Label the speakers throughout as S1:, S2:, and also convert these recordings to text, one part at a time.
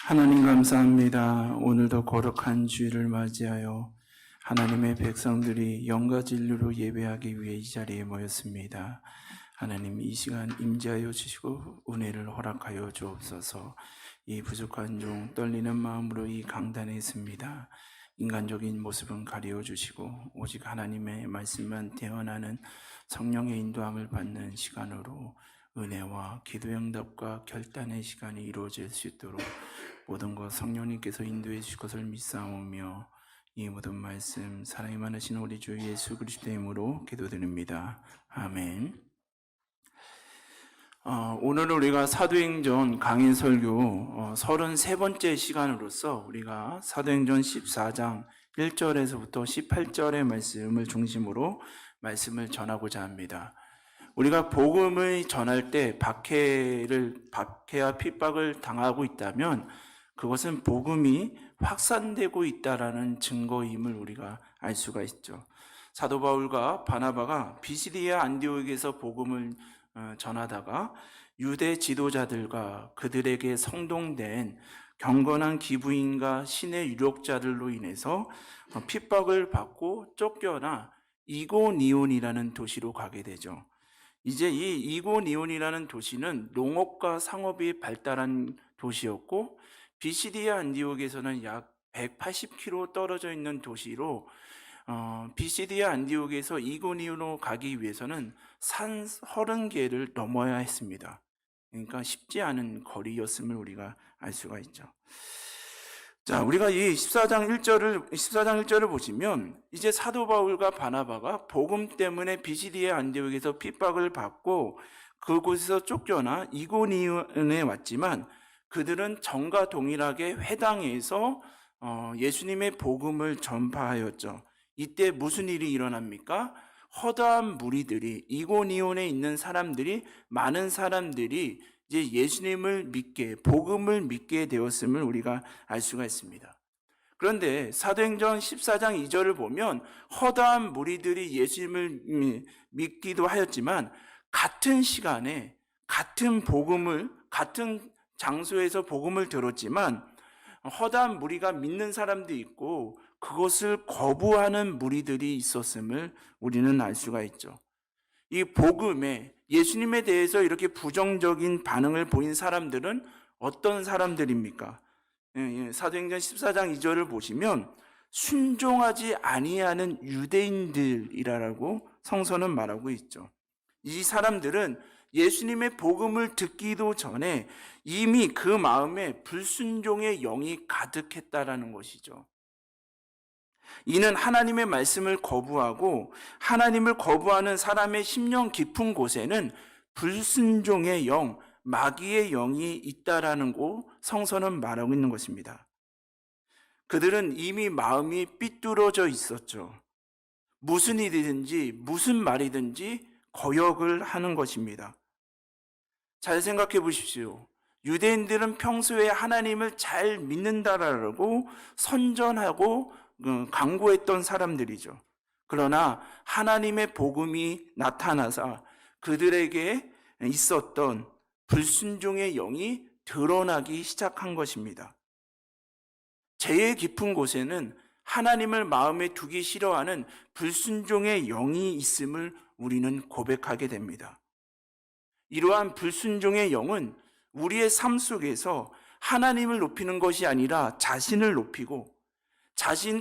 S1: 하나님 감사합니다. 오늘도 거룩한 주일을 맞이하여 하나님의 백성들이 영과 진리로 예배하기 위해 이 자리에 모였습니다. 하나님 이 시간 임재하여 주시고 은혜를 허락하여 주옵소서. 이 부족한 종 떨리는 마음으로 이 강단에 있습니다. 인간적인 모습은 가리워 주시고 오직 하나님의 말씀만 대언하는 성령의 인도함을 받는 시간으로 은혜와 기도 응답과 결단의 시간이 이루어질 수 있도록 모든 것 성령님께서 인도해 주실 것을 믿사오며 이 모든 말씀 사랑이 많으신 우리 주 예수 그리스도의 이름으로 기도드립니다. 아멘. 오늘은 우리가 사도행전 강인 설교 33번째 시간으로서 우리가 사도행전 14장 1절에서부터 18절의 말씀을 중심으로 말씀을 전하고자 합니다. 우리가 복음을 전할 때 박해와 핍박을 당하고 있다면 그것은 복음이 확산되고 있다라는 증거임을 우리가 알 수가 있죠. 사도 바울과 바나바가 비시디아 안디옥에서 복음을 전하다가 유대 지도자들과 그들에게 성동된 경건한 기부인과 신의 유력자들로 인해서 핍박을 받고 쫓겨나 이고니온이라는 도시로 가게 되죠. 이제 이 이고니온이라는 도시는 농업과 상업이 발달한 도시였고 비시디아 안디옥에서는 약 180km 떨어져 있는 도시로 비시디아 안디옥에서 이고니온으로 가기 위해서는 산 30개를 넘어야 했습니다. 그러니까 쉽지 않은 거리였음을 우리가 알 수가 있죠. 자, 우리가 이 14장 1절을 보시면 이제 사도 바울과 바나바가 복음 때문에 비시디아 안디옥에서 핍박을 받고 그곳에서 쫓겨나 이고니온에 왔지만 그들은 전과 동일하게 회당에서 예수님의 복음을 전파하였죠. 이때 무슨 일이 일어납니까? 허다한 무리들이 이고니온에 있는 사람들이 많은 사람들이 이제 예수님을 복음을 믿게 되었음을 우리가 알 수가 있습니다. 그런데 사도행전 14장 2절을 보면 허다한 무리들이 예수님을 믿기도 하였지만 같은 시간에 같은 장소에서 복음을 들었지만 허다한 무리가 믿는 사람도 있고 그것을 거부하는 무리들이 있었음을 우리는 알 수가 있죠. 이 복음에 예수님에 대해서 이렇게 부정적인 반응을 보인 사람들은 어떤 사람들입니까? 사도행전 14장 2절을 보시면 순종하지 아니하는 유대인들이라고 성서는 말하고 있죠. 이 사람들은 예수님의 복음을 듣기도 전에 이미 그 마음에 불순종의 영이 가득했다라는 것이죠. 이는 하나님의 말씀을 거부하고 하나님을 거부하는 사람의 심령 깊은 곳에는 불순종의 영, 마귀의 영이 있다라는 거 성서는 말하고 있는 것입니다. 그들은 이미 마음이 삐뚤어져 있었죠. 무슨 일이든지 무슨 말이든지 거역을 하는 것입니다. 잘 생각해 보십시오. 유대인들은 평소에 하나님을 잘 믿는다라고 선전하고 강구했던 사람들이죠. 그러나 하나님의 복음이 나타나서 그들에게 있었던 불순종의 영이 드러나기 시작한 것입니다. 제일 깊은 곳에는 하나님을 마음에 두기 싫어하는 불순종의 영이 있음을 우리는 고백하게 됩니다. 이러한 불순종의 영은 우리의 삶 속에서 하나님을 높이는 것이 아니라 자신을 높이고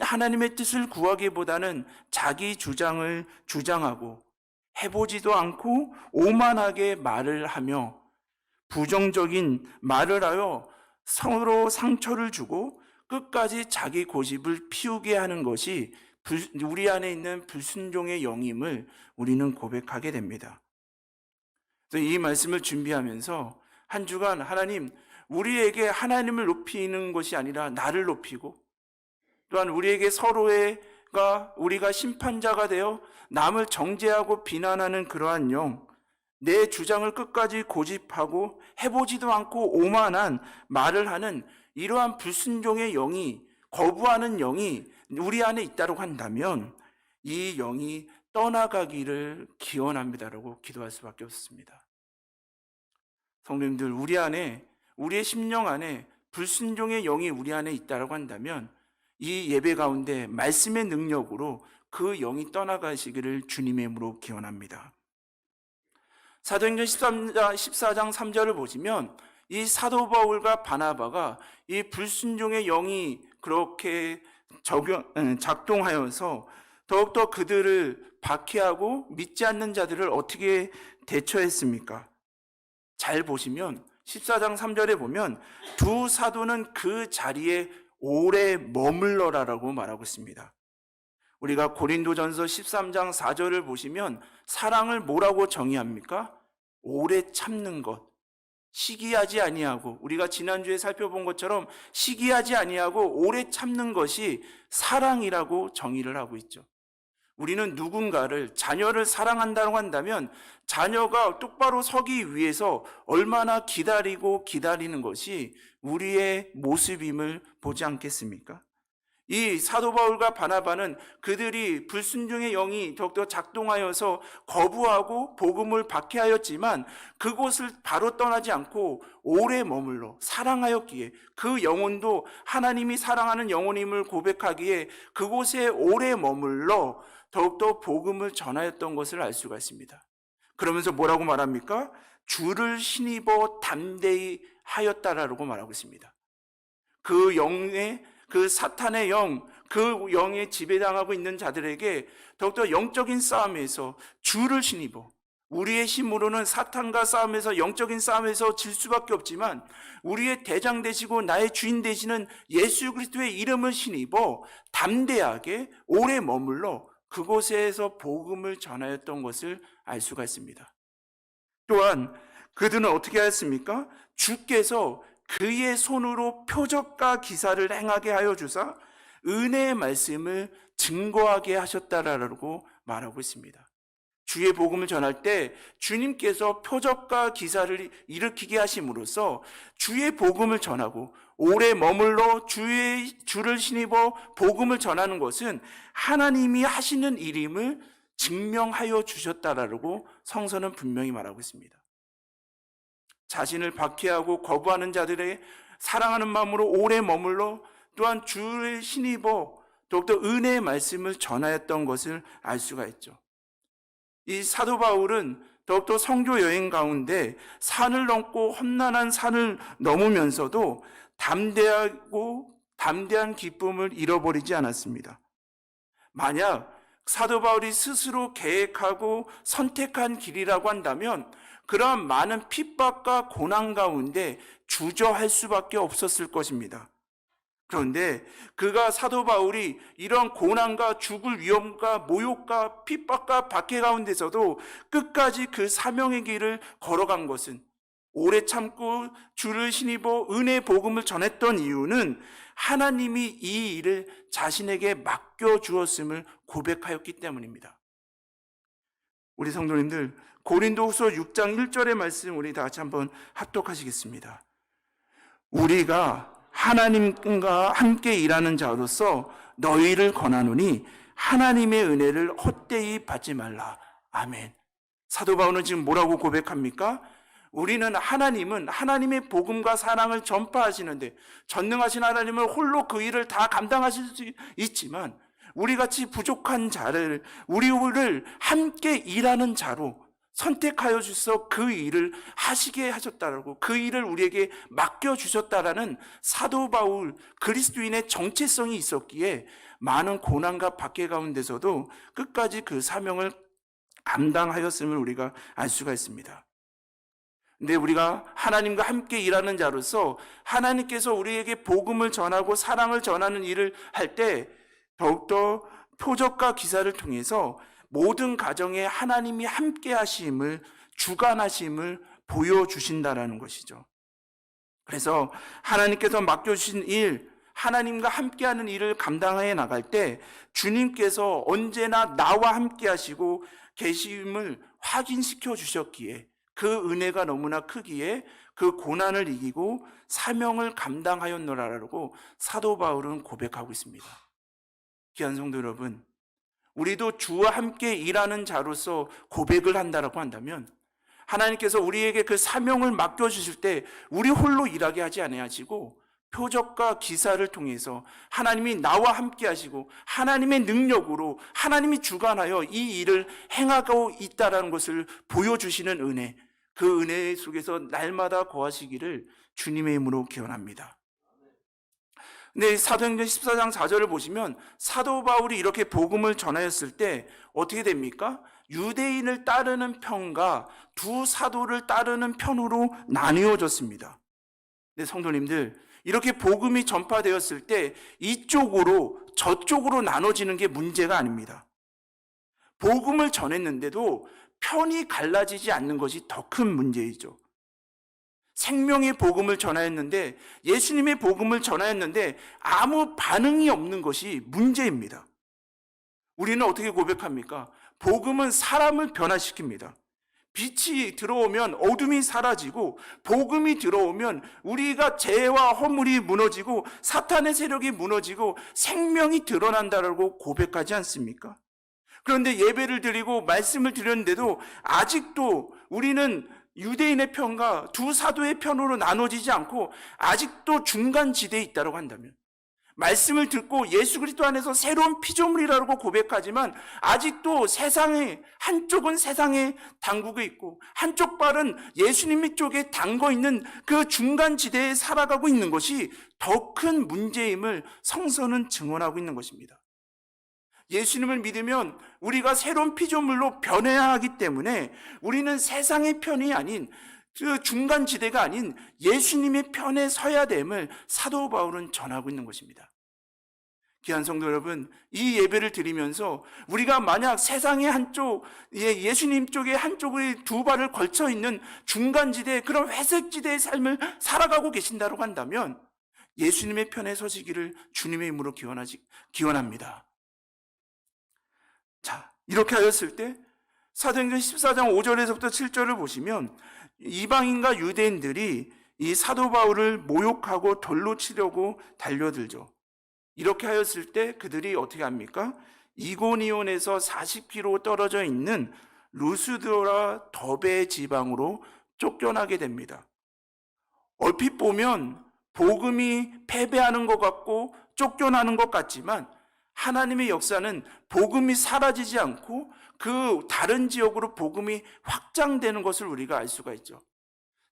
S1: 하나님의 뜻을 구하기보다는 자기 주장을 주장하고 해보지도 않고 오만하게 말을 하며 부정적인 말을 하여 서로 상처를 주고 끝까지 자기 고집을 피우게 하는 것이 우리 안에 있는 불순종의 영임을 우리는 고백하게 됩니다. 그래서 이 말씀을 준비하면서 한 주간 하나님, 우리에게 하나님을 높이는 것이 아니라 나를 높이고 또한 우리에게 우리가 심판자가 되어 남을 정죄하고 비난하는 그러한 영, 내 주장을 끝까지 고집하고 해보지도 않고 오만한 말을 하는 이러한 불순종의 영이, 거부하는 영이 우리 안에 있다고 한다면 이 영이 떠나가기를 기원합니다라고 기도할 수밖에 없습니다. 성도님들, 우리의 심령 안에 불순종의 영이 우리 안에 있다라고 한다면 이 예배 가운데 말씀의 능력으로 그 영이 떠나가시기를 주님의 이름으로 기원합니다. 사도행전 14장 3절을 보시면 이 사도 바울과 바나바가 이 불순종의 영이 그렇게 작동하여서 더욱더 그들을 박해하고 믿지 않는 자들을 어떻게 대처했습니까? 잘 보시면 14장 3절에 보면 두 사도는 그 자리에 오래 머물러라라고 말하고 있습니다. 우리가 고린도전서 13장 4절을 보시면 사랑을 뭐라고 정의합니까? 오래 참는 것, 시기하지 아니하고, 우리가 지난주에 살펴본 것처럼 시기하지 아니하고 오래 참는 것이 사랑이라고 정의를 하고 있죠. 우리는 누군가를, 자녀를 사랑한다고 한다면 자녀가 똑바로 서기 위해서 얼마나 기다리는 것이 우리의 모습임을 보지 않겠습니까? 이 사도 바울과 바나바는 그들이 불순종의 영이 더욱더 작동하여서 거부하고 복음을 박해하였지만 그곳을 바로 떠나지 않고 오래 머물러 사랑하였기에, 그 영혼도 하나님이 사랑하는 영혼임을 고백하기에 그곳에 오래 머물러 더욱더 복음을 전하였던 것을 알 수가 있습니다. 그러면서 뭐라고 말합니까? 주를 힘입어 담대히 하였다라고 말하고 있습니다. 그 사탄의 영, 그 영에 지배당하고 있는 자들에게 더욱더 영적인 싸움에서 주를 힘입어, 우리의 힘으로는 사탄과 싸움에서, 영적인 싸움에서 질 수밖에 없지만 우리의 대장 되시고 나의 주인 되시는 예수 그리스도의 이름을 힘입어 담대하게 오래 머물러 그곳에서 복음을 전하였던 것을 알 수가 있습니다. 또한 그들은 어떻게 하였습니까? 주께서 그의 손으로 표적과 기사를 행하게 하여 주사 은혜의 말씀을 증거하게 하셨다라고 말하고 있습니다. 주의 복음을 전할 때 주님께서 표적과 기사를 일으키게 하심으로써 주의 복음을 전하고 오래 머물러 주를 힘입어 복음을 전하는 것은 하나님이 하시는 일임을 증명하여 주셨다라고 성서는 분명히 말하고 있습니다. 자신을 박해하고 거부하는 자들의 사랑하는 마음으로 오래 머물러 또한 주를 힘입어 더욱더 은혜의 말씀을 전하였던 것을 알 수가 있죠. 이 사도 바울은 더욱더 선교 여행 가운데 산을 넘고 험난한 산을 넘으면서도 담대한 기쁨을 잃어버리지 않았습니다. 만약 사도 바울이 스스로 계획하고 선택한 길이라고 한다면 그러한 많은 핍박과 고난 가운데 주저할 수밖에 없었을 것입니다. 그런데 사도 바울이 이런 고난과 죽을 위험과 모욕과 핍박과 박해 가운데서도 끝까지 그 사명의 길을 걸어간 것은, 오래 참고 주를 힘입어 은혜의 복음을 전했던 이유는 하나님이 이 일을 자신에게 맡겨주었음을 고백하였기 때문입니다. 우리 성도님들, 고린도후서 6장 1절의 말씀 우리 다 같이 한번 합독하시겠습니다. 우리가 하나님과 함께 일하는 자로서 너희를 권하노니 하나님의 은혜를 헛되이 받지 말라. 아멘. 사도 바울은 지금 뭐라고 고백합니까? 우리는 하나님의 복음과 사랑을 전파하시는데 전능하신 하나님은 홀로 그 일을 다 감당하실 수 있지만 우리같이 부족한 자를, 우리를 함께 일하는 자로 선택하여 주셔서 그 일을 하시게 하셨다라고, 그 일을 우리에게 맡겨주셨다라는 사도 바울 그리스도인의 정체성이 있었기에 많은 고난과 박해 가운데서도 끝까지 그 사명을 감당하였음을 우리가 알 수가 있습니다. 근데 우리가 하나님과 함께 일하는 자로서 하나님께서 우리에게 복음을 전하고 사랑을 전하는 일을 할 때 더욱더 표적과 기사를 통해서 모든 가정에 하나님이 함께 하심을, 주관하심을 보여주신다라는 것이죠. 그래서 하나님께서 맡겨주신 일, 하나님과 함께하는 일을 감당해 나갈 때 주님께서 언제나 나와 함께 하시고 계심을 확인시켜 주셨기에, 그 은혜가 너무나 크기에 그 고난을 이기고 사명을 감당하였노라라고 사도 바울은 고백하고 있습니다. 귀한 성도 여러분, 우리도 주와 함께 일하는 자로서 고백을 한다라고 한다면 하나님께서 우리에게 그 사명을 맡겨주실 때 우리 홀로 일하게 하지 아니하시고 표적과 기사를 통해서 하나님이 나와 함께 하시고 하나님의 능력으로 하나님이 주관하여 이 일을 행하고 있다는 것을 보여주시는 은혜, 그 은혜 속에서 날마다 거하시기를 주님의 이름으로 기원합니다. 근데 사도행전 14장 4절을 보시면 사도 바울이 이렇게 복음을 전하였을 때 어떻게 됩니까? 유대인을 따르는 편과 두 사도를 따르는 편으로 나뉘어졌습니다. 네, 성도님들, 이렇게 복음이 전파되었을 때 이쪽으로 저쪽으로 나눠지는 게 문제가 아닙니다. 복음을 전했는데도 편이 갈라지지 않는 것이 더 큰 문제이죠. 생명의 복음을 전하였는데, 예수님의 복음을 전하였는데 아무 반응이 없는 것이 문제입니다. 우리는 어떻게 고백합니까? 복음은 사람을 변화시킵니다. 빛이 들어오면 어둠이 사라지고, 복음이 들어오면 우리가 죄와 허물이 무너지고 사탄의 세력이 무너지고 생명이 드러난다라고 고백하지 않습니까? 그런데 예배를 드리고 말씀을 드렸는데도 아직도 우리는 유대인의 편과 두 사도의 편으로 나눠지지 않고 아직도 중간 지대에 있다고 한다면, 말씀을 듣고 예수 그리스도 안에서 새로운 피조물이라고 고백하지만 아직도 세상에, 한쪽은 세상에 담그고 있고 한쪽 발은 예수님 쪽에 담궈 있는 그 중간 지대에 살아가고 있는 것이 더 큰 문제임을 성서는 증언하고 있는 것입니다. 예수님을 믿으면 우리가 새로운 피조물로 변해야 하기 때문에 우리는 세상의 편이 아닌, 그 중간 지대가 아닌 예수님의 편에 서야 됨을 사도 바울은 전하고 있는 것입니다. 귀한 성도 여러분, 이 예배를 드리면서 우리가 만약 세상의 한쪽, 예수님 쪽의 한쪽에 두 발을 걸쳐 있는 중간 지대, 그런 회색 지대의 삶을 살아가고 계신다고 한다면 예수님의 편에 서시기를 주님의 이름으로 기원합니다. 자, 이렇게 하였을 때 사도행전 14장 5절에서부터 7절을 보시면 이방인과 유대인들이 이 사도 바울을 모욕하고 돌로 치려고 달려들죠. 이렇게 하였을 때 그들이 어떻게 합니까? 이고니온에서 40km 떨어져 있는 루스드라 더베 지방으로 쫓겨나게 됩니다. 얼핏 보면 복음이 패배하는 것 같고 쫓겨나는 것 같지만 하나님의 역사는 복음이 사라지지 않고 그 다른 지역으로 복음이 확장되는 것을 우리가 알 수가 있죠.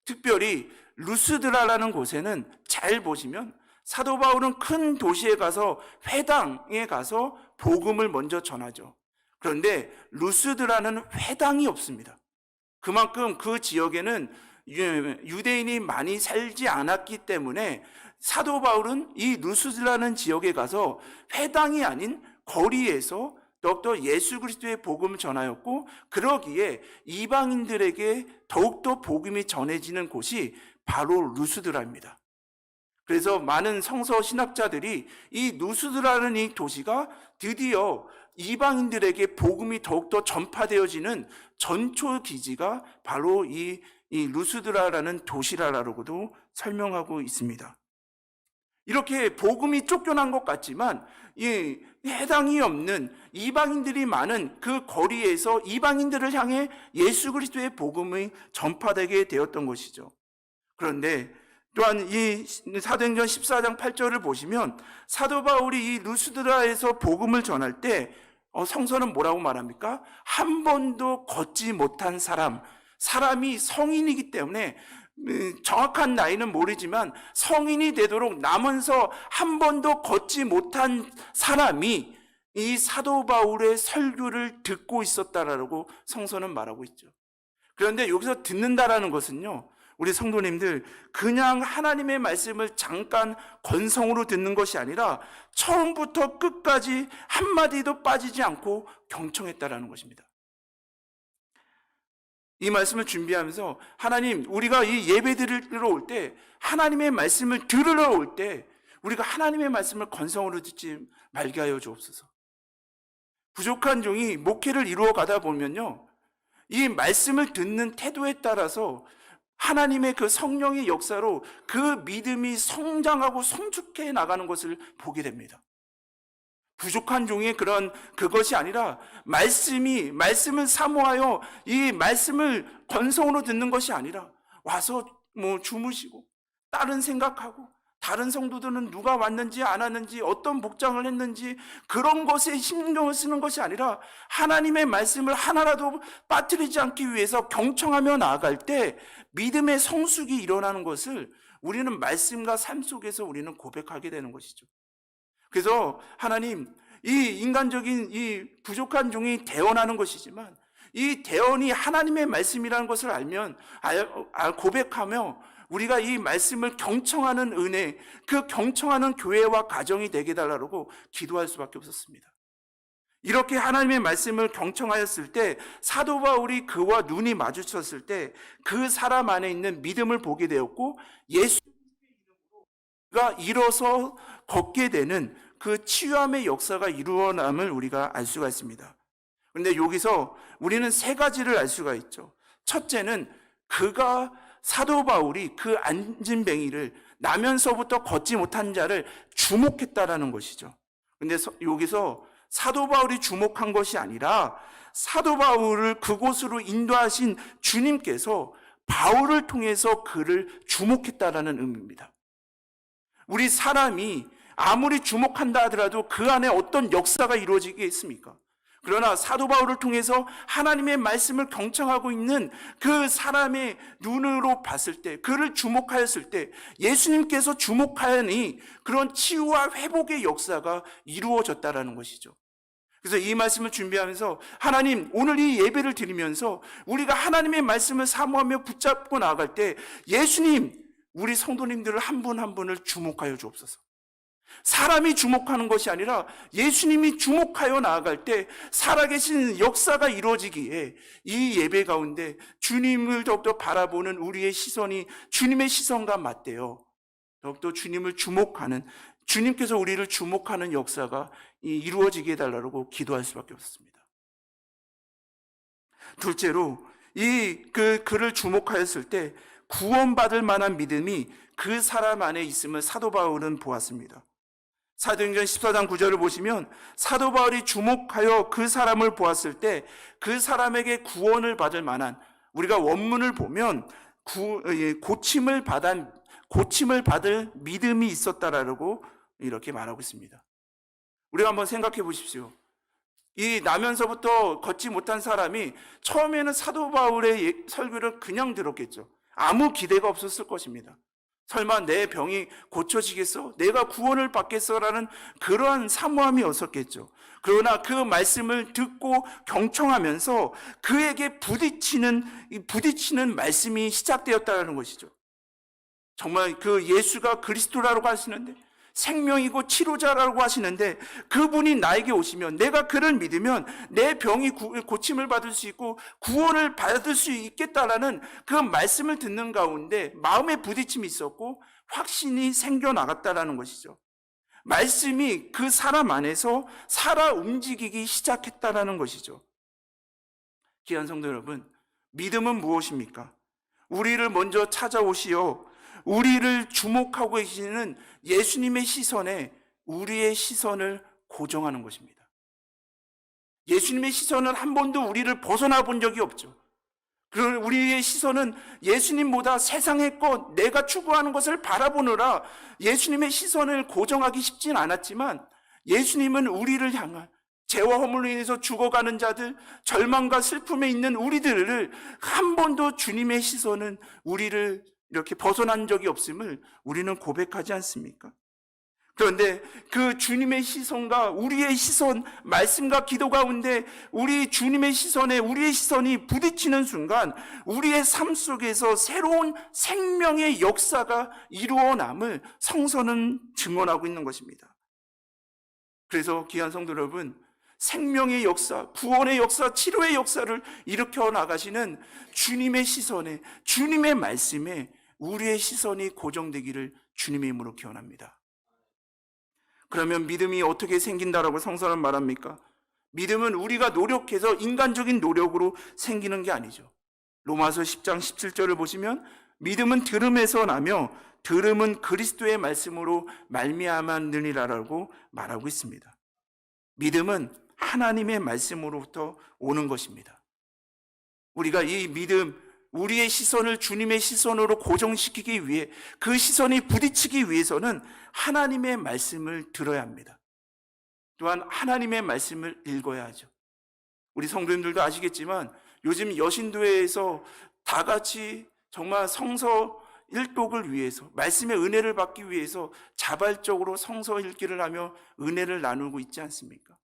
S1: 특별히 루스드라라는 곳에는 잘 보시면 사도 바울은 큰 도시에 가서 회당에 가서 복음을 먼저 전하죠. 그런데 루스드라는 회당이 없습니다. 그만큼 그 지역에는 유대인이 많이 살지 않았기 때문에 사도 바울은 이 루스드라는 지역에 가서 회당이 아닌 거리에서 더욱더 예수 그리스도의 복음을 전하였고, 그러기에 이방인들에게 더욱더 복음이 전해지는 곳이 바로 루스드라입니다. 그래서 많은 성서 신학자들이 이 루스드라는 이 도시가 드디어 이방인들에게 복음이 더욱더 전파되어지는 전초 기지가 바로 이 루스드라라는 도시라라고도 설명하고 있습니다. 이렇게 복음이 쫓겨난 것 같지만 이 해당이 없는 이방인들이 많은 그 거리에서 이방인들을 향해 예수 그리스도의 복음이 전파되게 되었던 것이죠. 그런데 또한 이 사도행전 14장 8절을 보시면 사도 바울이 이 루스드라에서 복음을 전할 때 성서는 뭐라고 말합니까? 한 번도 걷지 못한 사람이 성인이기 때문에 정확한 나이는 모르지만 성인이 되도록 남아서 한 번도 걷지 못한 사람이 이 사도 바울의 설교를 듣고 있었다라고 성서는 말하고 있죠. 그런데 여기서 듣는다라는 것은요, 우리 성도님들 그냥 하나님의 말씀을 잠깐 건성으로 듣는 것이 아니라 처음부터 끝까지 한마디도 빠지지 않고 경청했다라는 것입니다. 이 말씀을 준비하면서 하나님, 우리가 이 예배 드리러 올 때, 하나님의 말씀을 들으러 올 때 우리가 하나님의 말씀을 건성으로 듣지 말게 하여 주옵소서. 부족한 종이 목회를 이루어 가다 보면요, 이 말씀을 듣는 태도에 따라서 하나님의 그 성령의 역사로 그 믿음이 성장하고 성숙해 나가는 것을 보게 됩니다. 부족한 종의 그것이 아니라 말씀을 사모하여 이 말씀을 건성으로 듣는 것이 아니라 와서 주무시고 다른 생각하고 다른 성도들은 누가 왔는지 안 왔는지 어떤 복장을 했는지 그런 것에 신경을 쓰는 것이 아니라 하나님의 말씀을 하나라도 빠뜨리지 않기 위해서 경청하며 나아갈 때 믿음의 성숙이 일어나는 것을 우리는 말씀과 삶 속에서 우리는 고백하게 되는 것이죠. 그래서 하나님, 이 인간적인 이 부족한 종이 대언하는 것이지만 이 대언이 하나님의 말씀이라는 것을 알면 고백하며 우리가 이 말씀을 경청하는 은혜, 그 경청하는 교회와 가정이 되게 해달라고 기도할 수밖에 없었습니다. 이렇게 하나님의 말씀을 경청하였을 때 사도 바울이 그와 눈이 마주쳤을 때 그 사람 안에 있는 믿음을 보게 되었고 예수가 일어서 걷게 되는 그 치유함의 역사가 이루어남을 우리가 알 수가 있습니다. 그런데 여기서 우리는 세 가지를 알 수가 있죠. 첫째는 사도 바울이 그 안진뱅이를 나면서부터 걷지 못한 자를 주목했다라는 것이죠. 그런데 여기서 사도 바울이 주목한 것이 아니라 사도 바울을 그곳으로 인도하신 주님께서 바울을 통해서 그를 주목했다라는 의미입니다. 우리 사람이 아무리 주목한다 하더라도 그 안에 어떤 역사가 이루어지겠습니까? 그러나 사도 바울을 통해서 하나님의 말씀을 경청하고 있는 그 사람의 눈으로 봤을 때, 그를 주목하였을 때 예수님께서 주목하니 그런 치유와 회복의 역사가 이루어졌다라는 것이죠. 그래서 이 말씀을 준비하면서 하나님, 오늘 이 예배를 드리면서 우리가 하나님의 말씀을 사모하며 붙잡고 나아갈 때 예수님, 우리 성도님들을 한 분 한 분을 주목하여 주옵소서. 사람이 주목하는 것이 아니라 예수님이 주목하여 나아갈 때 살아계신 역사가 이루어지기에 이 예배 가운데 주님을 더욱더 바라보는 우리의 시선이 주님의 시선과 맞대요. 더욱더 주님을 주목하는, 주님께서 우리를 주목하는 역사가 이루어지게 해달라고 기도할 수밖에 없습니다. 둘째로 그를 주목하였을 때 구원받을 만한 믿음이 그 사람 안에 있음을 사도 바울은 보았습니다. 사도행전 14장 9절을 보시면 사도 바울이 주목하여 그 사람을 보았을 때 그 사람에게 구원을 받을 만한, 우리가 원문을 보면 고침을 받을 믿음이 있었다라고 이렇게 말하고 있습니다. 우리가 한번 생각해 보십시오. 이 나면서부터 걷지 못한 사람이 처음에는 사도 바울의 설교를 그냥 들었겠죠. 아무 기대가 없었을 것입니다. 설마 내 병이 고쳐지겠어? 내가 구원을 받겠어? 라는 그러한 사모함이 없었겠죠. 그러나 그 말씀을 듣고 경청하면서 그에게 부딪히는 말씀이 시작되었다는 것이죠. 정말 그 예수가 그리스도라고 하시는데, 생명이고 치료자라고 하시는데 그분이 나에게 오시면, 내가 그를 믿으면 내 병이 고침을 받을 수 있고 구원을 받을 수 있겠다라는 그 말씀을 듣는 가운데 마음의 부딪힘이 있었고 확신이 생겨나갔다라는 것이죠. 말씀이 그 사람 안에서 살아 움직이기 시작했다라는 것이죠. 귀한 성도 여러분, 믿음은 무엇입니까? 우리를 먼저 찾아오시어 우리를 주목하고 계시는 예수님의 시선에 우리의 시선을 고정하는 것입니다. 예수님의 시선은 한 번도 우리를 벗어나 본 적이 없죠. 그리고 우리의 시선은 예수님보다 세상의 것, 내가 추구하는 것을 바라보느라 예수님의 시선을 고정하기 쉽진 않았지만 예수님은 우리를 향한, 죄와 허물로 인해서 죽어가는 자들, 절망과 슬픔에 있는 우리들을 한 번도 주님의 시선은 우리를 이렇게 벗어난 적이 없음을 우리는 고백하지 않습니까? 그런데 그 주님의 시선과 우리의 시선, 말씀과 기도 가운데 우리 주님의 시선에 우리의 시선이 부딪히는 순간 우리의 삶 속에서 새로운 생명의 역사가 이루어남을 성서는 증언하고 있는 것입니다. 그래서 귀한 성도 여러분, 생명의 역사, 구원의 역사, 치료의 역사를 일으켜 나가시는 주님의 시선에, 주님의 말씀에 우리의 시선이 고정되기를 주님의 이름으로 기원합니다. 그러면 믿음이 어떻게 생긴다라고 성서는 말합니까? 믿음은 우리가 노력해서 인간적인 노력으로 생기는 게 아니죠. 로마서 10장 17절을 보시면 믿음은 들음에서 나며 들음은 그리스도의 말씀으로 말미암았느니라라고 말하고 있습니다. 믿음은 하나님의 말씀으로부터 오는 것입니다. 우리가 이 믿음, 우리의 시선을 주님의 시선으로 고정시키기 위해, 그 시선이 부딪히기 위해서는 하나님의 말씀을 들어야 합니다. 또한 하나님의 말씀을 읽어야 하죠. 우리 성도님들도 아시겠지만 요즘 여신도회에서 다 같이 정말 성서 일독을 위해서, 말씀의 은혜를 받기 위해서 자발적으로 성서 읽기를 하며 은혜를 나누고 있지 않습니까?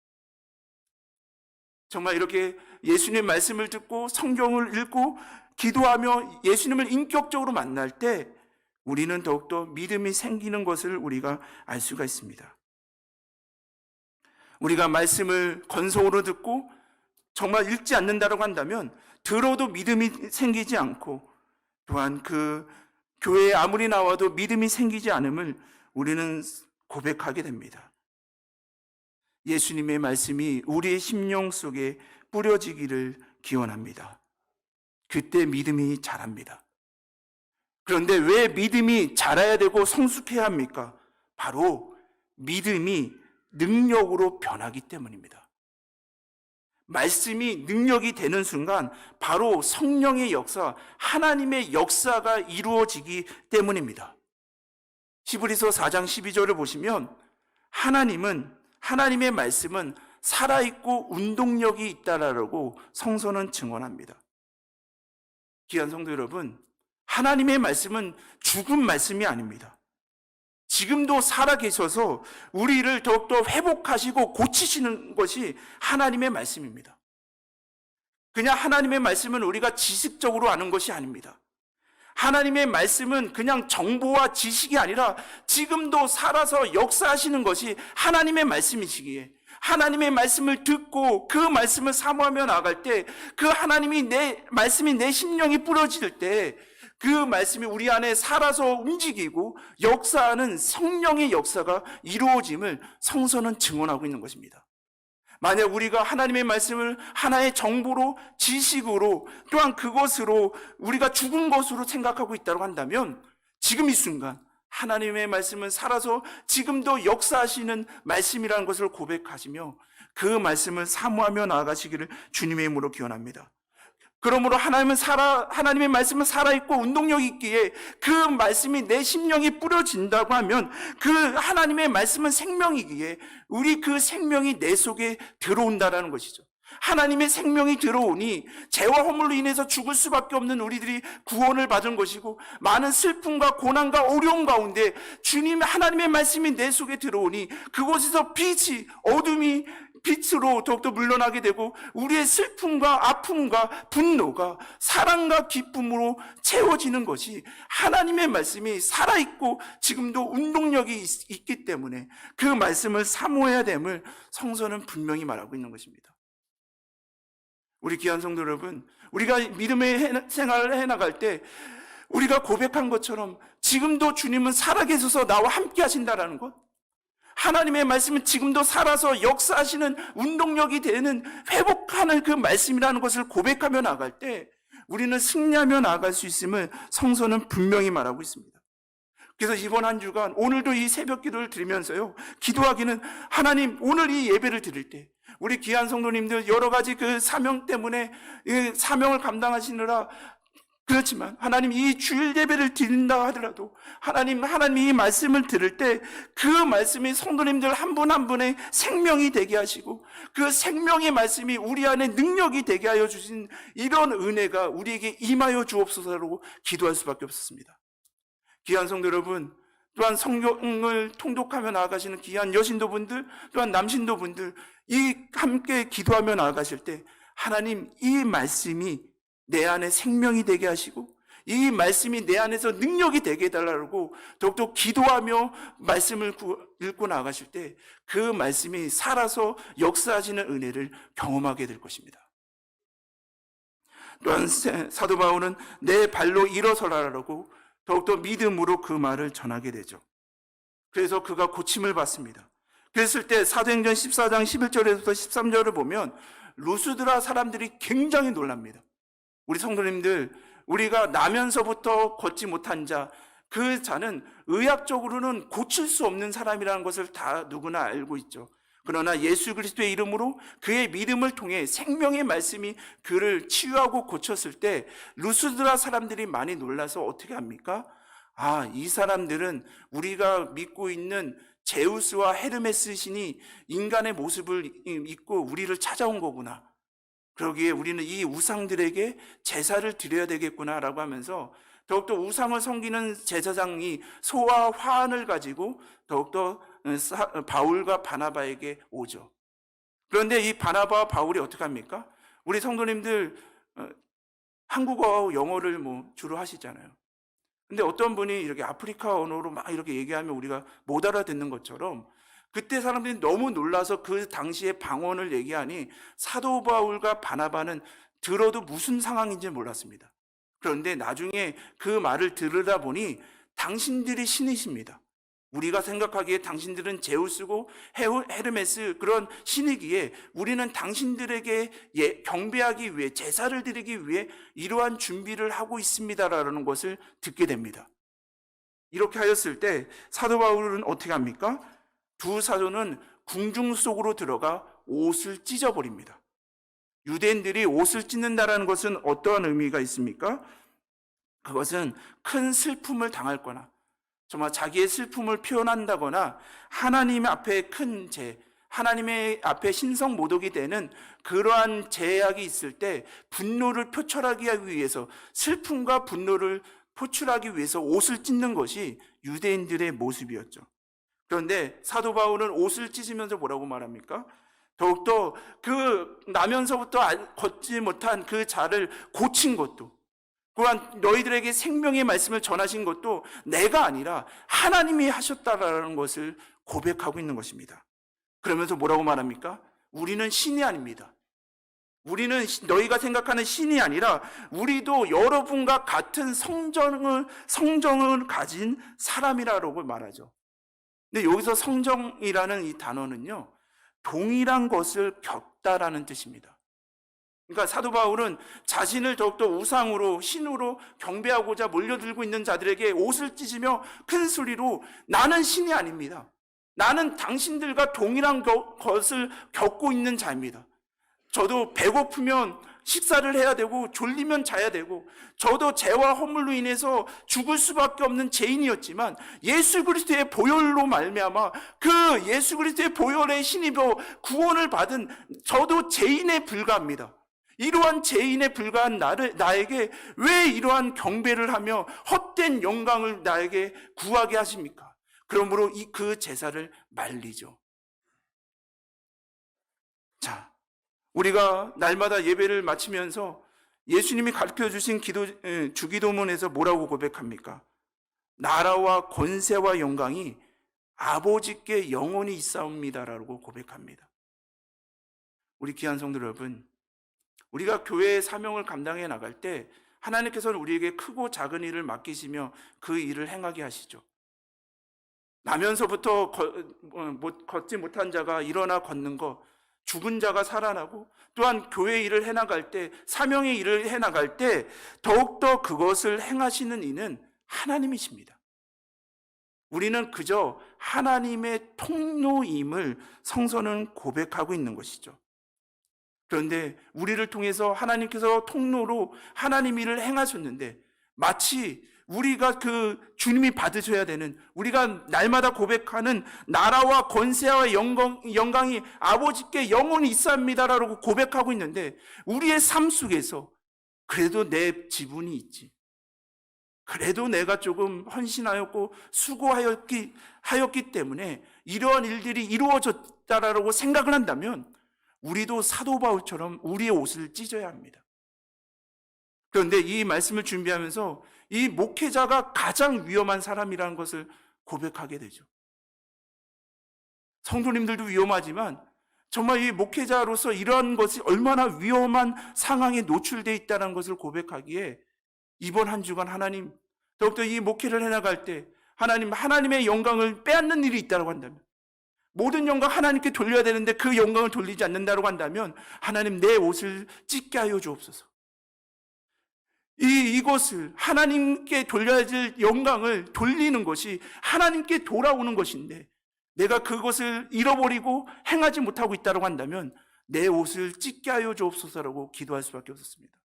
S1: 정말 이렇게 예수님 말씀을 듣고 성경을 읽고 기도하며 예수님을 인격적으로 만날 때 우리는 더욱더 믿음이 생기는 것을 우리가 알 수가 있습니다. 우리가 말씀을 건성으로 듣고 정말 읽지 않는다고 한다면 들어도 믿음이 생기지 않고, 또한 그 교회에 아무리 나와도 믿음이 생기지 않음을 우리는 고백하게 됩니다. 예수님의 말씀이 우리의 심령 속에 뿌려지기를 기원합니다. 그때 믿음이 자랍니다. 그런데 왜 믿음이 자라야 되고 성숙해야 합니까? 바로 믿음이 능력으로 변하기 때문입니다. 말씀이 능력이 되는 순간 바로 성령의 역사, 하나님의 역사가 이루어지기 때문입니다. 히브리서 4장 12절을 보시면 하나님의 말씀은 살아있고 운동력이 있다라고 성서는 증언합니다. 귀한 성도 여러분, 하나님의 말씀은 죽은 말씀이 아닙니다. 지금도 살아계셔서 우리를 더욱더 회복하시고 고치시는 것이 하나님의 말씀입니다. 그냥 하나님의 말씀은 우리가 지식적으로 아는 것이 아닙니다. 하나님의 말씀은 그냥 정보와 지식이 아니라 지금도 살아서 역사하시는 것이 하나님의 말씀이시기에, 하나님의 말씀을 듣고 그 말씀을 사모하며 나아갈 때, 그 하나님이 말씀이 내 심령이 뿌려질 때 그 말씀이 우리 안에 살아서 움직이고 역사하는 성령의 역사가 이루어짐을 성서는 증언하고 있는 것입니다. 만약 우리가 하나님의 말씀을 하나의 정보로, 지식으로, 또한 그것으로 우리가 죽은 것으로 생각하고 있다고 한다면 지금 이 순간 하나님의 말씀은 살아서 지금도 역사하시는 말씀이라는 것을 고백하시며 그 말씀을 사모하며 나아가시기를 주님의 이름으로 기원합니다. 그러므로 하나님의 말씀은 살아있고 운동력이 있기에 그 말씀이 내 심령에 뿌려진다고 하면 그 하나님의 말씀은 생명이기에 우리 그 생명이 내 속에 들어온다라는 것이죠. 하나님의 생명이 들어오니 죄와 허물로 인해서 죽을 수밖에 없는 우리들이 구원을 받은 것이고, 많은 슬픔과 고난과 어려움 가운데 하나님의 말씀이 내 속에 들어오니 그곳에서 어둠이 빛으로 더욱더 물러나게 되고 우리의 슬픔과 아픔과 분노가 사랑과 기쁨으로 채워지는 것이 하나님의 말씀이 살아있고 지금도 운동력이 있기 때문에 그 말씀을 사모해야 됨을 성서는 분명히 말하고 있는 것입니다. 우리 귀한 성도 여러분, 우리가 믿음의 생활을 해나갈 때 우리가 고백한 것처럼 지금도 주님은 살아계셔서 나와 함께 하신다라는 것, 하나님의 말씀은 지금도 살아서 역사하시는 운동력이 되는, 회복하는 그 말씀이라는 것을 고백하며 나아갈 때 우리는 승리하며 나아갈 수 있음을 성서는 분명히 말하고 있습니다. 그래서 이번 한 주간 오늘도 이 새벽 기도를 드리면서요, 기도하기는 하나님, 오늘 이 예배를 드릴 때 우리 귀한 성도님들 여러 가지 그 사명 때문에 사명을 감당하시느라 그렇지만 하나님, 이 주일 예배를 드린다 하더라도 하나님 이 말씀을 들을 때 그 말씀이 성도님들 한 분 한 분의 생명이 되게 하시고 그 생명의 말씀이 우리 안에 능력이 되게 하여 주신 이런 은혜가 우리에게 임하여 주옵소서라고 기도할 수밖에 없었습니다. 귀한 성도 여러분, 또한 성경을 통독하며 나아가시는 귀한 여신도분들, 또한 남신도분들, 이 함께 기도하며 나아가실 때 하나님, 이 말씀이 내 안에 생명이 되게 하시고 이 말씀이 내 안에서 능력이 되게 해달라고 더욱더 기도하며 말씀을 읽고 나가실 때 그 말씀이 살아서 역사하시는 은혜를 경험하게 될 것입니다. 또한 사도 바울은 내 발로 일어서라라고 더욱더 믿음으로 그 말을 전하게 되죠. 그래서 그가 고침을 받습니다. 그랬을 때 사도행전 14장 11절에서 13절을 보면 루스드라 사람들이 굉장히 놀랍니다. 우리 성도님들, 우리가 나면서부터 걷지 못한 자, 그 자는 의학적으로는 고칠 수 없는 사람이라는 것을 다 누구나 알고 있죠. 그러나 예수 그리스도의 이름으로 그의 믿음을 통해 생명의 말씀이 그를 치유하고 고쳤을 때 루스드라 사람들이 많이 놀라서 어떻게 합니까? 이 사람들은 우리가 믿고 있는 제우스와 헤르메스 신이 인간의 모습을 입고 우리를 찾아온 거구나. 그러기에 우리는 이 우상들에게 제사를 드려야 되겠구나라고 하면서 더욱더 우상을 섬기는 제사장이 소와 화환을 가지고 더욱더 바울과 바나바에게 오죠. 그런데 이 바나바와 바울이 어떻게 합니까? 우리 성도님들 한국어와 영어를 주로 하시잖아요. 근데 어떤 분이 이렇게 아프리카 언어로 막 이렇게 얘기하면 우리가 못 알아듣는 것처럼 그때 사람들이 너무 놀라서 그 당시에 방언을 얘기하니 사도 바울과 바나바는 들어도 무슨 상황인지 몰랐습니다. 그런데 나중에 그 말을 들으다 보니 당신들이 신이십니다. 우리가 생각하기에 당신들은 제우스고 헤르메스 그런 신이기에 우리는 당신들에게 경배하기 위해 제사를 드리기 위해 이러한 준비를 하고 있습니다라는 것을 듣게 됩니다. 이렇게 하였을 때 사도 바울은 어떻게 합니까? 두 사도는 궁중 속으로 들어가 옷을 찢어버립니다. 유대인들이 옷을 찢는다라는 것은 어떠한 의미가 있습니까? 그것은 큰 슬픔을 당할 거나 정말 자기의 슬픔을 표현한다거나 하나님 앞에 큰 하나님의 앞에 신성 모독이 되는 그러한 제약이 있을 때 분노를 표출하기 위해서 슬픔과 분노를 표출하기 위해서 옷을 찢는 것이 유대인들의 모습이었죠. 그런데 사도 바울은 옷을 찢으면서 뭐라고 말합니까? 더욱더 그 나면서부터 걷지 못한 그 자를 고친 것도 또한 너희들에게 생명의 말씀을 전하신 것도 내가 아니라 하나님이 하셨다라는 것을 고백하고 있는 것입니다. 그러면서 뭐라고 말합니까? 우리는 신이 아닙니다. 우리는 너희가 생각하는 신이 아니라 우리도 여러분과 같은 성정을 가진 사람이라고 말하죠. 근데 여기서 성정이라는 이 단어는요, 동일한 것을 겪다라는 뜻입니다. 그러니까 사도 바울은 자신을 더욱더 우상으로 신으로 경배하고자 몰려들고 있는 자들에게 옷을 찢으며 큰 소리로 나는 신이 아닙니다. 나는 당신들과 동일한 것을 겪고 있는 자입니다. 저도 배고프면 식사를 해야 되고 졸리면 자야 되고 저도 죄와 허물로 인해서 죽을 수밖에 없는 죄인이었지만 예수 그리스도의 보혈로 말미암아 그 예수 그리스도의 보혈에 힘입어 구원을 받은 저도 죄인에 불과합니다. 이러한 죄인에 불과한 나에게 왜 이러한 경배를 하며 헛된 영광을 나에게 구하게 하십니까? 그러므로 그 제사를 말리죠. 자, 우리가 날마다 예배를 마치면서 예수님이 가르쳐 주신 주기도문에서 뭐라고 고백합니까? 나라와 권세와 영광이 아버지께 영원히 있사옵니다라고 고백합니다. 우리 귀한 성도 여러분, 우리가 교회의 사명을 감당해 나갈 때 하나님께서는 우리에게 크고 작은 일을 맡기시며 그 일을 행하게 하시죠. 나면서부터 걷지 못한 자가 일어나 걷는 것, 죽은 자가 살아나고 또한 교회 일을 해나갈 때, 사명의 일을 해나갈 때 더욱더 그것을 행하시는 이는 하나님이십니다. 우리는 그저 하나님의 통로임을 성서는 고백하고 있는 것이죠. 그런데 우리를 통해서 하나님께서 통로로 하나님 일을 행하셨는데 마치 우리가 그 주님이 받으셔야 되는 우리가 날마다 고백하는 나라와 권세와 영광이 아버지께 영원히 있사옵니다라고 고백하고 있는데 우리의 삶 속에서 그래도 내 지분이 있지. 그래도 내가 조금 헌신하였고 수고하였기 때문에 이러한 일들이 이루어졌다라고 생각을 한다면 우리도 사도 바울처럼 우리의 옷을 찢어야 합니다. 그런데 이 말씀을 준비하면서 이 목회자가 가장 위험한 사람이라는 것을 고백하게 되죠. 성도님들도 위험하지만 정말 이 목회자로서 이러한 것이 얼마나 위험한 상황에 노출되어 있다는 것을 고백하기에 이번 한 주간 하나님, 더욱더 이 목회를 해나갈 때 하나님의 영광을 빼앗는 일이 있다고 한다면, 모든 영광 하나님께 돌려야 되는데 그 영광을 돌리지 않는다고 한다면 하나님 내 옷을 찢게 하여 주옵소서. 이것을 하나님께 돌려야 될 영광을 돌리는 것이 하나님께 돌아오는 것인데 내가 그것을 잃어버리고 행하지 못하고 있다고 한다면 내 옷을 찢게 하여 주옵소서라고 기도할 수밖에 없었습니다.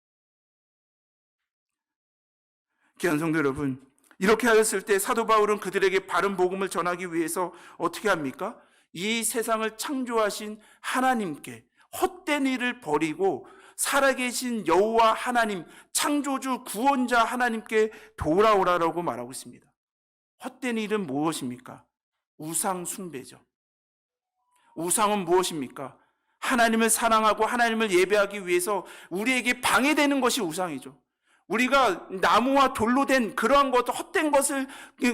S1: 귀한 성도 여러분, 이렇게 하였을 때 사도 바울은 그들에게 바른 복음을 전하기 위해서 어떻게 합니까? 이 세상을 창조하신 하나님께 헛된 일을 버리고 살아계신 여호와 하나님, 창조주 구원자 하나님께 돌아오라라고 말하고 있습니다. 헛된 일은 무엇입니까? 우상 숭배죠. 우상은 무엇입니까? 하나님을 사랑하고 하나님을 예배하기 위해서 우리에게 방해되는 것이 우상이죠. 우리가 나무와 돌로 된 그러한 것, 헛된 것을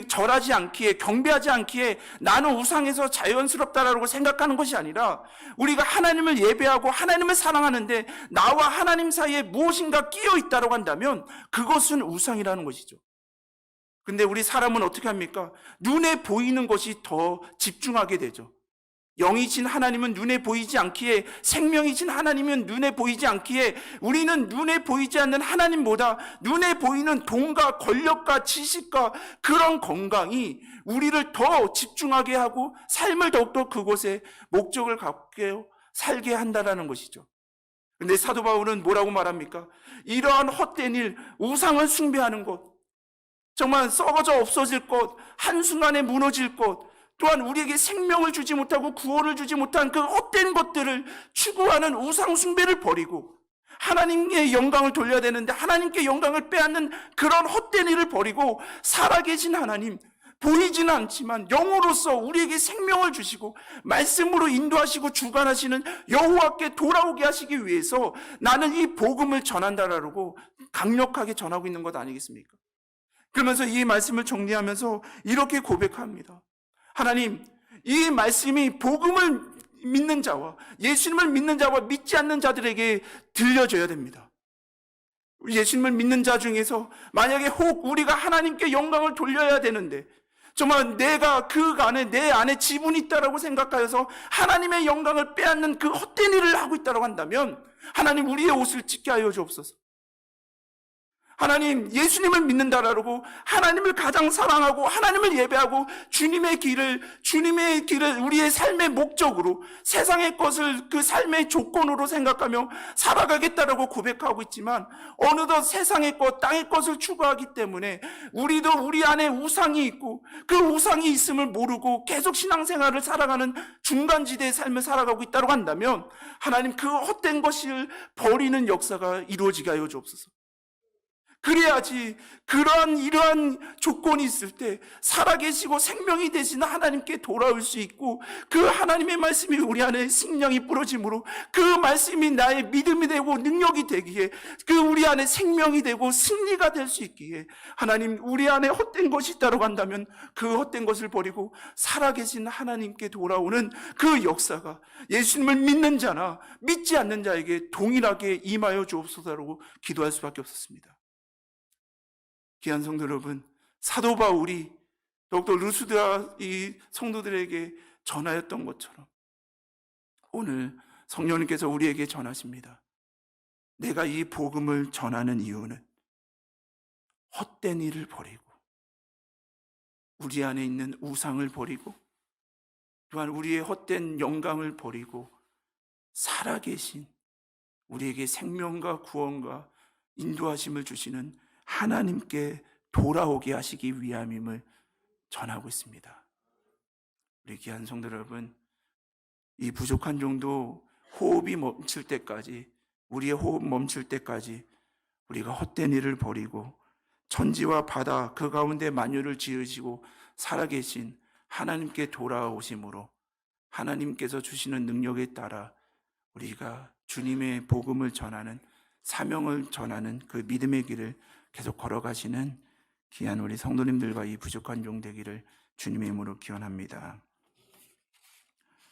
S1: 절하지 않기에, 경배하지 않기에 나는 우상에서 자연스럽다라고 생각하는 것이 아니라 우리가 하나님을 예배하고 하나님을 사랑하는데 나와 하나님 사이에 무엇인가 끼어 있다고 한다면 그것은 우상이라는 것이죠. 근데 우리 사람은 어떻게 합니까? 눈에 보이는 것이 더 집중하게 되죠. 영이신 하나님은 눈에 보이지 않기에, 생명이신 하나님은 눈에 보이지 않기에 우리는 눈에 보이지 않는 하나님보다 눈에 보이는 돈과 권력과 지식과 그런 건강이 우리를 더 집중하게 하고 삶을 더욱더 그곳에 목적을 갖게 살게 한다는 것이죠. 근데 사도 바울은 뭐라고 말합니까? 이러한 헛된 일, 우상을 숭배하는 것, 정말 썩어져 없어질 것, 한순간에 무너질 것, 또한 우리에게 생명을 주지 못하고 구원을 주지 못한 그 헛된 것들을 추구하는 우상 숭배를 버리고 하나님께 영광을 돌려야 되는데 하나님께 영광을 빼앗는 그런 헛된 일을 버리고 살아계신 하나님, 보이지는 않지만 영으로서 우리에게 생명을 주시고 말씀으로 인도하시고 주관하시는 여호와께 돌아오게 하시기 위해서 나는 이 복음을 전한다라고 강력하게 전하고 있는 것 아니겠습니까? 그러면서 이 말씀을 정리하면서 이렇게 고백합니다. 하나님, 이 말씀이 복음을 믿는 자와 예수님을 믿는 자와 믿지 않는 자들에게 들려져야 됩니다. 예수님을 믿는 자 중에서 만약에 혹 우리가 하나님께 영광을 돌려야 되는데 정말 내가 그 안에 내 안에 지분이 있다라고 생각하여서 하나님의 영광을 빼앗는 그 헛된 일을 하고 있다고 한다면 하나님 우리의 옷을 찢게 하여 주옵소서. 하나님, 예수님을 믿는다라고 하나님을 가장 사랑하고 하나님을 예배하고 주님의 길을 우리의 삶의 목적으로 세상의 것을 그 삶의 조건으로 생각하며 살아가겠다라고 고백하고 있지만 어느덧 세상의 것, 땅의 것을 추구하기 때문에 우리도 우리 안에 우상이 있고 그 우상이 있음을 모르고 계속 신앙생활을 살아가는 중간지대의 삶을 살아가고 있다고 한다면 하나님 그 헛된 것을 버리는 역사가 이루어지게 하여 주옵소서. 그래야지 이러한 조건이 있을 때 살아계시고 생명이 되시는 하나님께 돌아올 수 있고 그 하나님의 말씀이 우리 안에 생명이 뿌려짐으로 그 말씀이 나의 믿음이 되고 능력이 되기에 그 우리 안에 생명이 되고 승리가 될 수 있기에 하나님 우리 안에 헛된 것이 있다고 한다면 그 헛된 것을 버리고 살아계신 하나님께 돌아오는 그 역사가 예수님을 믿는 자나 믿지 않는 자에게 동일하게 임하여 주옵소서라고 기도할 수밖에 없었습니다. 귀한 성도 여러분, 사도 바울이 더욱더 루스드라 이 성도들에게 전하였던 것처럼 오늘 성령님께서 우리에게 전하십니다. 내가 이 복음을 전하는 이유는 헛된 일을 버리고 우리 안에 있는 우상을 버리고 또한 우리의 헛된 영광을 버리고 살아계신 우리에게 생명과 구원과 인도하심을 주시는 하나님께 돌아오게 하시기 위함임을 전하고 있습니다. 우리 귀한 성도 여러분, 이 부족한 정도 호흡이 멈출 때까지, 우리의 호흡 멈출 때까지 우리가 헛된 일을 버리고 천지와 바다 그 가운데 만유를 지으시고 살아계신 하나님께 돌아오심으로 하나님께서 주시는 능력에 따라 우리가 주님의 복음을 전하는 사명을 전하는 그 믿음의 길을 계속 걸어가시는 귀한 우리 성도님들과 이 부족한 종 되기를 주님의 이름으로 기원합니다.